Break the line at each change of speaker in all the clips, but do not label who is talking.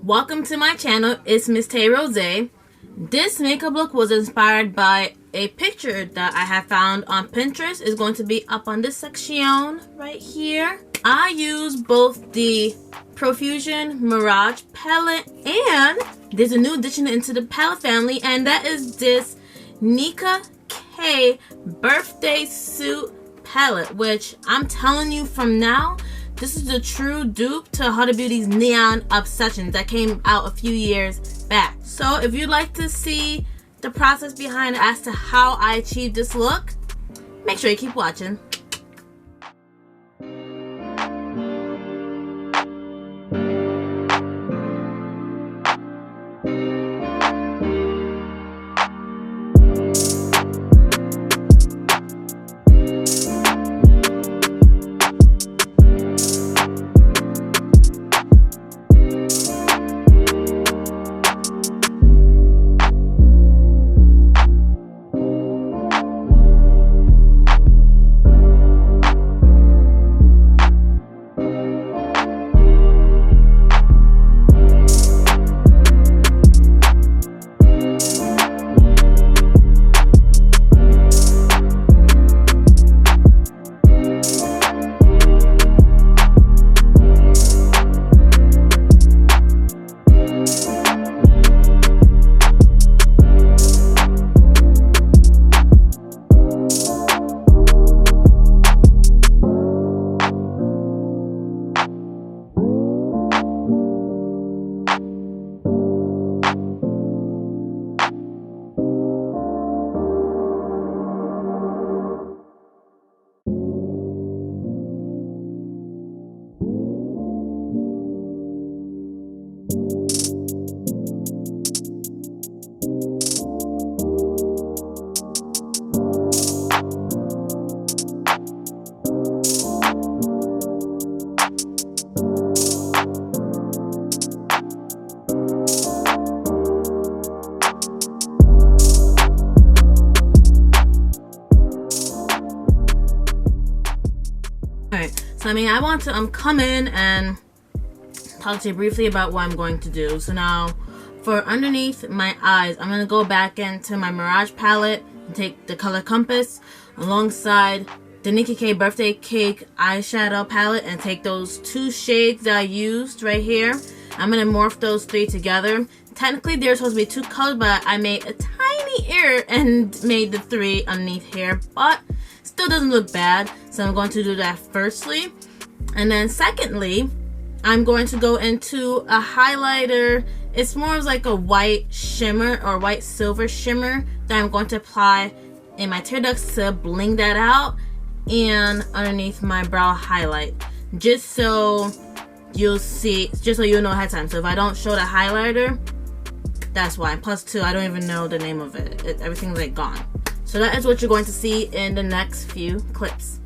Welcome to my channel. It's Miss Tay Rosé. This makeup look was inspired by a picture that I have found on Pinterest. It's going to be up on this section right here. I use both the Profusion Mirage palette and there's a new addition into the palette family, and that is this Nicka K birthday suit palette, which I'm telling you from now, this is the true dupe to Huda Beauty's Neon Obsessions that came out a few years back. So if you'd like to see the process behind it as to how I achieved this look, make sure you keep watching. So I want to come in and talk to you briefly about what I'm going to do. So now for underneath my eyes, I'm going to go back into my Mirage palette and take the color Compass alongside the Nicka K birthday cake eyeshadow palette and take those two shades that I used right here. I'm going to morph those three together. Technically they're supposed to be two colors, but I made a tiny error and made the three underneath here, but still doesn't look bad. So I'm going to do that firstly. And then secondly, I'm going to go into a highlighter. It's more of like a white shimmer or white silver shimmer that I'm going to apply in my tear ducts to bling that out and underneath my brow highlight. Just so you'll see, just so you'll know ahead of time. So if I don't show the highlighter, that's why. Plus two, I don't even know the name of it. Everything's like gone. So that is what you're going to see in the next few clips.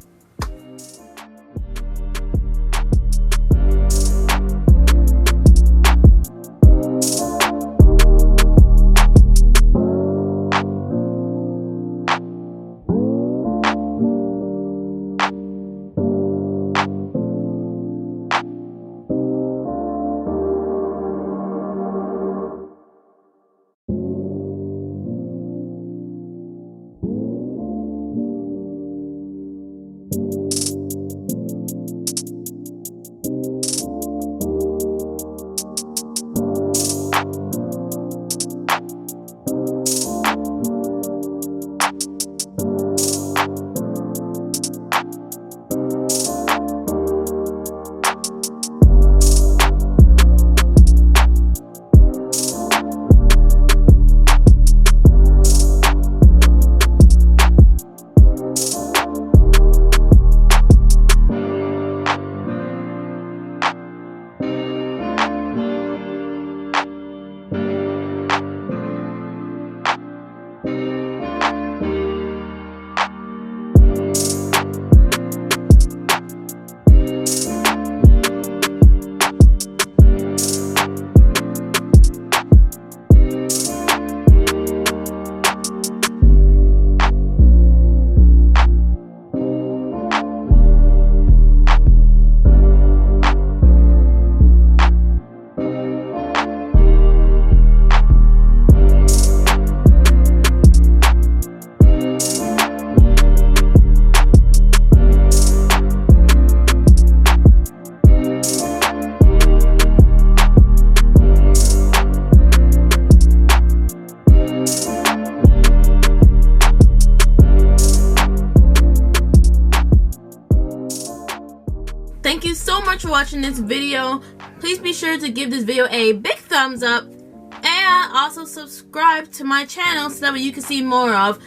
much for watching this video. Please be sure to give this video a big thumbs up and also subscribe to my channel so that way you can see more of me.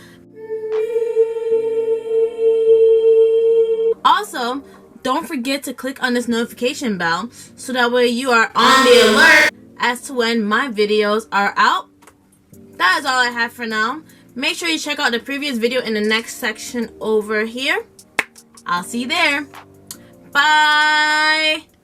Also, don't forget to click on this notification bell so that way you are on the alert as to when my videos are out. That is all I have for now. Make sure you check out the previous video in the next section over here. I'll see you there. Bye!